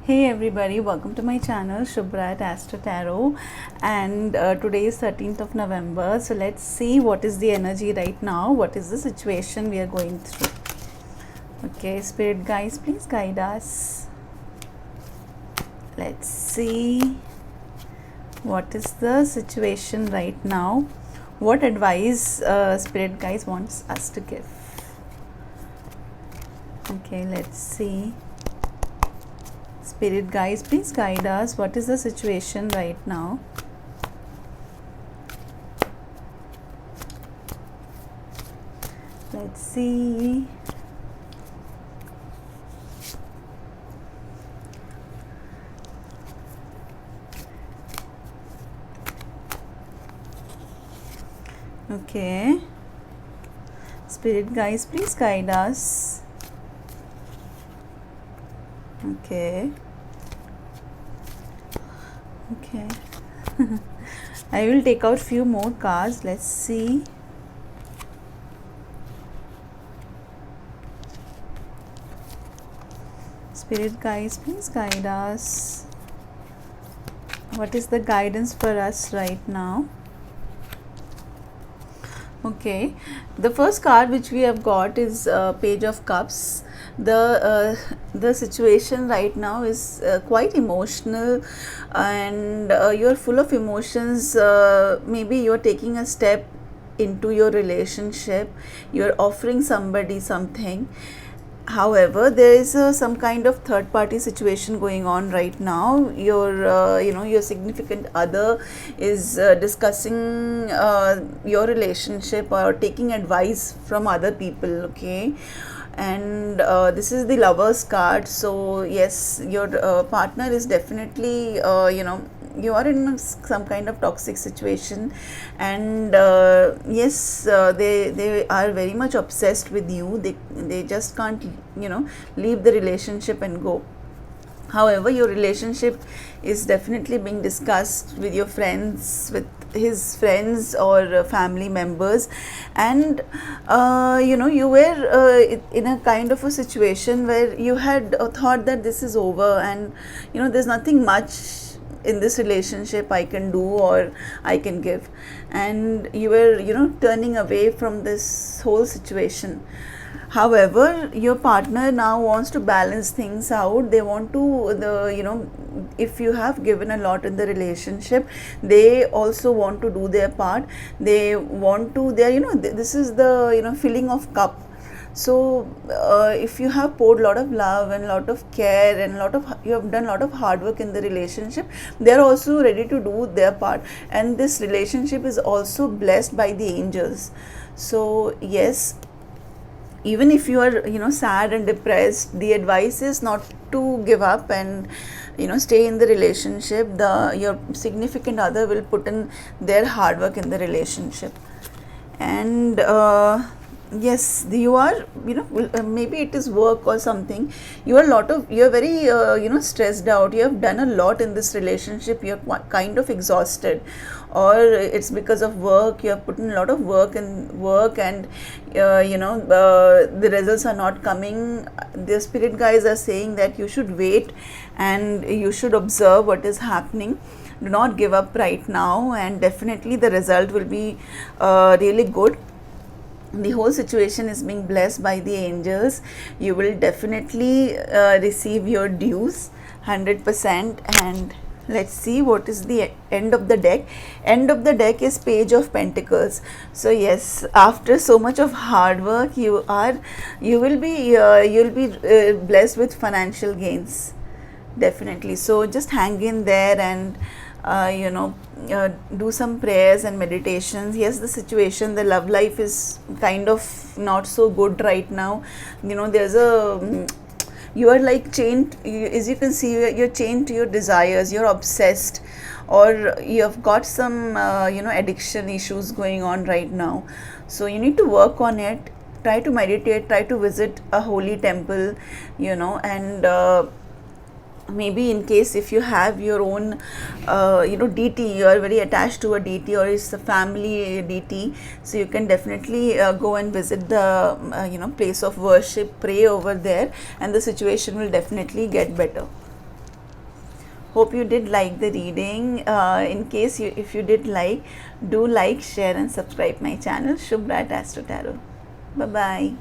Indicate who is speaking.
Speaker 1: Hey everybody, welcome to my channel Shubhra Astro Tarot, and today is 13th of November. So let's see what is the energy right now, what is the situation we are going through. Okay, spirit guys, please guide us. Let's see what is the situation right now, what advice spirit guys wants us to give. Okay, let's see. Spirit guys, please guide us. What is the situation right now? Let's see. Okay. Spirit guys, please guide us. Okay. Okay. I will take out few more cards. Let's see. Spirit guys, please guide us. What is the guidance for us right now? Okay, the first card which we have got is Page of Cups. The situation right now is quite emotional, and you're full of emotions. Maybe you're taking a step into your relationship, you're offering somebody something. However, there is some kind of third party situation going on right now. Your significant other is discussing your relationship or taking advice from other people. Okay, and this is the Lovers card. So yes, your partner is definitely you are in some kind of toxic situation, and yes, they are very much obsessed with you. They just can't leave the relationship and go. However, your relationship is definitely being discussed with your friends, with his friends or family members, and you were in a kind of a situation where you had thought that this is over, and there's nothing much in this relationship I can do or I can give, and you were turning away from this whole situation. However, your partner now wants to balance things out. They want to if you have given a lot in the relationship, they also want to do their part. They want to, this is the filling of cup. So if you have poured a lot of love and a lot of care and you have done a lot of hard work in the relationship, they are also ready to do their part, and this relationship is also blessed by the angels. So yes, even if you are sad and depressed, the advice is not to give up and stay in the relationship. Your significant other will put in their hard work in the relationship, and yes, you are maybe it is work or something. You are very stressed out. You have done a lot in this relationship. You're kind of exhausted, or it's because of work. You have put in a lot of work and the results are not coming. The spirit guys are saying that you should wait and you should observe what is happening. Do not give up right now, and definitely the result will be really good. The whole situation is being blessed by the angels. You will definitely receive your dues 100%. And let's see what is the end of the deck. End of the deck is Page of Pentacles. So yes, after so much of hard work, you'll be blessed with financial gains, definitely. So just hang in there and do some prayers and meditations. Yes, the love life is kind of not so good right now. There's you are like chained, as you can see, you're chained to your desires. You're obsessed, or you have got some addiction issues going on right now. So you need to work on it. Try to meditate, try to visit a holy temple, and maybe in case if you have your own deity, you are very attached to a deity, or it's a family deity, so you can definitely go and visit the place of worship, pray over there, and the situation will definitely get better. Hope you did like the reading. In case if you did like, do like, share and subscribe my channel Shubhra Astro Tarot. Bye bye.